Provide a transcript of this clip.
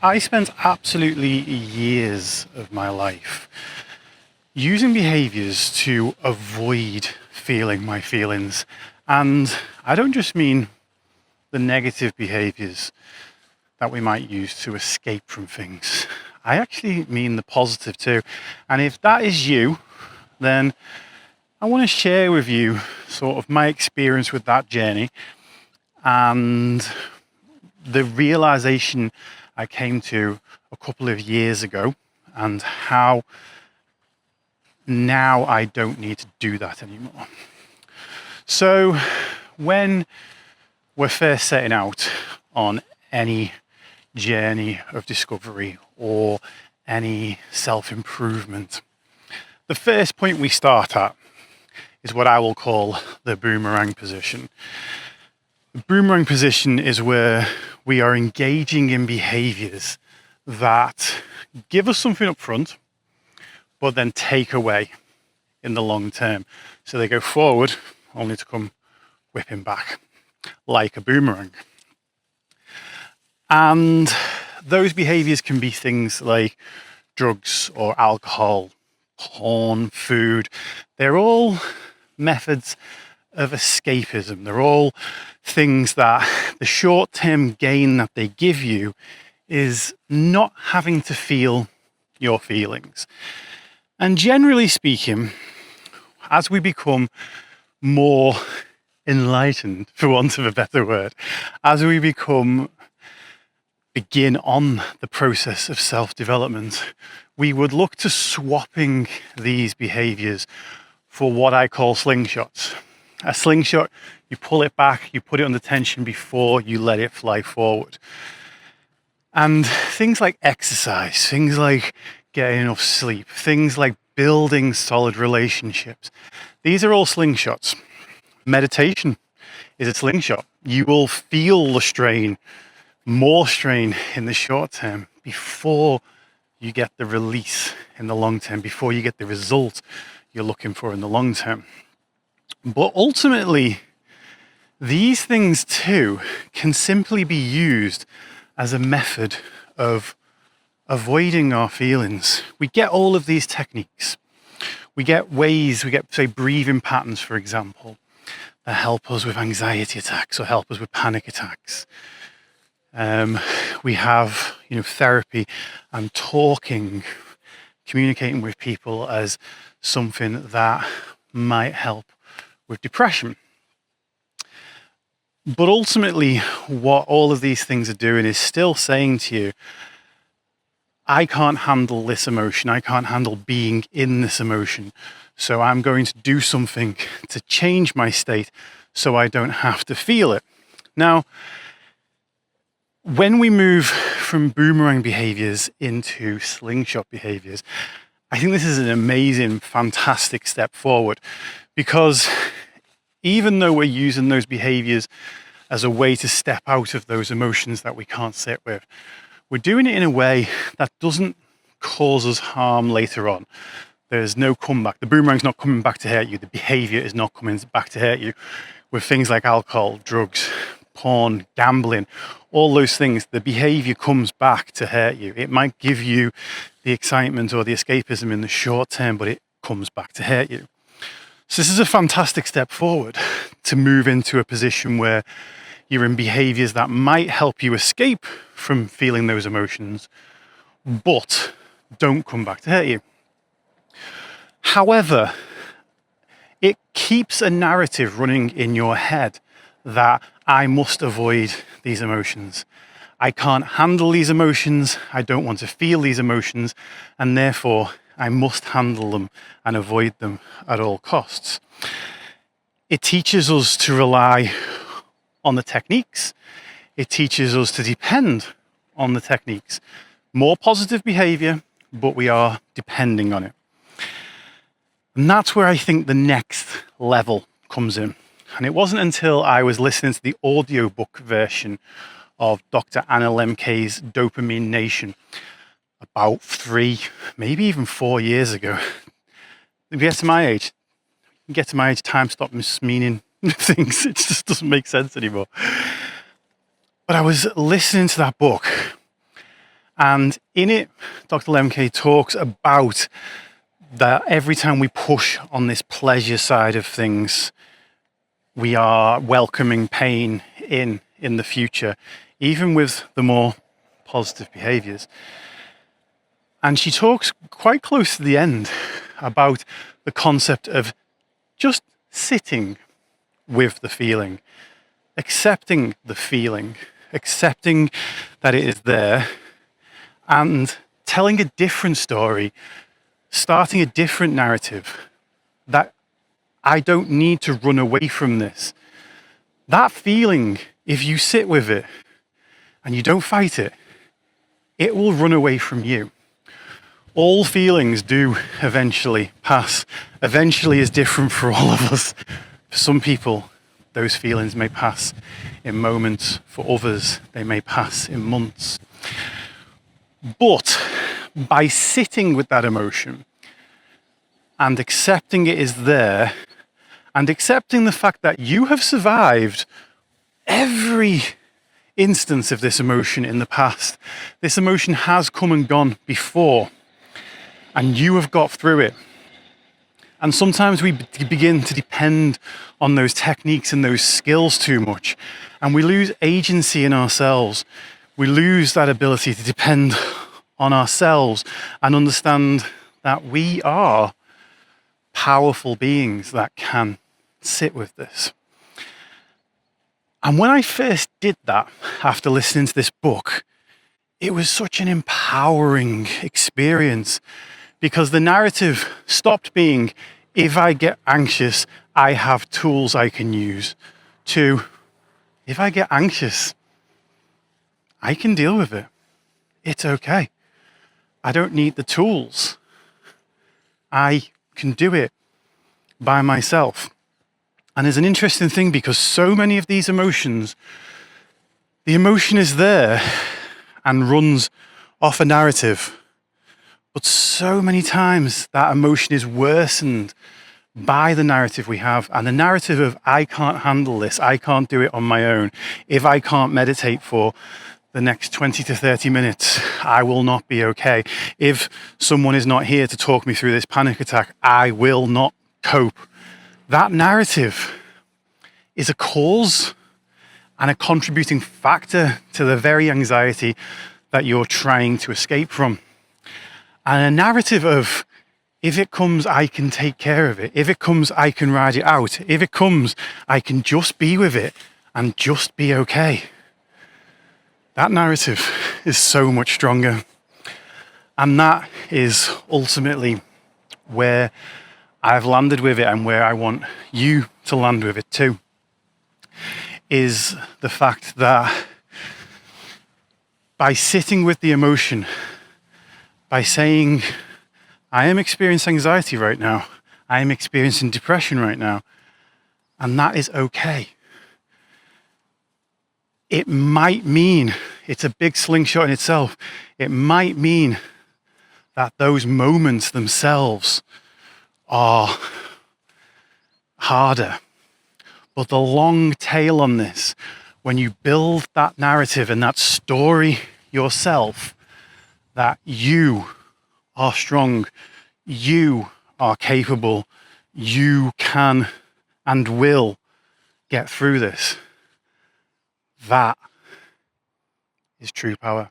I spent absolutely years of my life using behaviours to avoid feeling my feelings. And I don't just mean the negative behaviours that we might use to escape from things. I actually mean the positive too. And if that is you, then I want to share with you sort of my experience with that journey and the realization I came to a couple of years ago, and how now I don't need to do that anymore. So when we're first setting out on any journey of discovery or any self-improvement, the first point we start at is what I will call the boomerang position. The boomerang position is where we are engaging in behaviors that give us something up front, but then take away in the long term. So they go forward only to come whipping back like a boomerang. And those behaviors can be things like drugs or alcohol, porn, food. They're all methods of escapism. They're all things that the short-term gain that they give you is not having to feel your feelings. And generally speaking, as we become more enlightened, for want of a better word, as we begin on the process of self-development, we would look to swapping these behaviors for what I call slingshots. A slingshot, you pull it back, you put it under tension before you let it fly forward. And things like exercise, things like getting enough sleep, things like building solid relationships, these are all slingshots. Meditation is a slingshot. You will feel the strain, more strain in the short term before you get the release in the long term, before you get the result you're looking for in the long term. But ultimately, these things too can simply be used as a method of avoiding our feelings. We get all of these techniques. We get ways, say, breathing patterns, for example, that help us with anxiety attacks or help us with panic attacks. We have, therapy and talking, communicating with people as something that might help with depression. But ultimately, what all of these things are doing is still saying to you, I can't handle this emotion. I can't handle being in this emotion. So I'm going to do something to change my state so I don't have to feel it. Now, when we move from boomerang behaviors into slingshot behaviors, I think this is an amazing, fantastic step forward, because even though we're using those behaviors as a way to step out of those emotions that we can't sit with, we're doing it in a way that doesn't cause us harm later on. There's no comeback. The boomerang's not coming back to hurt you. The behavior is not coming back to hurt you. With things like alcohol, drugs, porn, gambling, all those things, the behavior comes back to hurt you. It might give you the excitement or the escapism in the short term, but it comes back to hurt you. So this is a fantastic step forward to move into a position where you're in behaviors that might help you escape from feeling those emotions, but don't come back to hurt you. However, it keeps a narrative running in your head that I must avoid these emotions. I can't handle these emotions. I don't want to feel these emotions, and therefore I must handle them and avoid them at all costs. It teaches us to rely on the techniques. It teaches us to depend on the techniques. More positive behavior, but we are depending on it. And that's where I think the next level comes in. And it wasn't until I was listening to the audiobook version of Dr. Anna Lembke's Dopamine Nation about 3, maybe even 4 years ago. If you get to my age, time stops meaning things. It just doesn't make sense anymore. But I was listening to that book, And in it, Dr. Lembke talks about that every time we push on this pleasure side of things, we are welcoming pain in the future, even with the more positive behaviors. And she talks quite close to the end about the concept of just sitting with the feeling, accepting the feeling, accepting that it is there, and telling a different story, starting a different narrative, that I don't need to run away from this. That feeling, if you sit with it and you don't fight it, it will run away from you. All feelings do eventually pass. Eventually is different for all of us. For some people, those feelings may pass in moments. For others, they may pass in months. But by sitting with that emotion and accepting it is there, and accepting the fact that you have survived every instance of this emotion in the past, this emotion has come and gone before, and you have got through it. And sometimes we begin to depend on those techniques and those skills too much, and we lose agency in ourselves. We lose that ability to depend on ourselves and understand that we are powerful beings that can sit with this. And when I first did that, after listening to this book, it was such an empowering experience, because the narrative stopped being, if I get anxious, I have tools I can use, to, if I get anxious, I can deal with it. It's okay. I don't need the tools. I can do it by myself. And it's an interesting thing, because so many of these emotions, the emotion is there and runs off a narrative. But so many times that emotion is worsened by the narrative we have. And the narrative of, I can't handle this, I can't do it on my own. If I can't meditate for the next 20 to 30 minutes, I will not be okay. If someone is not here to talk me through this panic attack, I will not cope. That narrative is a cause and a contributing factor to the very anxiety that you're trying to escape from. And a narrative of, if it comes, I can take care of it. If it comes, I can ride it out. If it comes, I can just be with it and just be okay. That narrative is so much stronger. And that is ultimately where I've landed with it, and where I want you to land with it too, is the fact that by sitting with the emotion, by saying, I am experiencing anxiety right now, I am experiencing depression right now, and that is okay. It might mean, it's a big slingshot in itself, it might mean that those moments themselves are harder. But the long tail on this, when you build that narrative and that story yourself, that you are strong, you are capable, you can and will get through this, that is true power.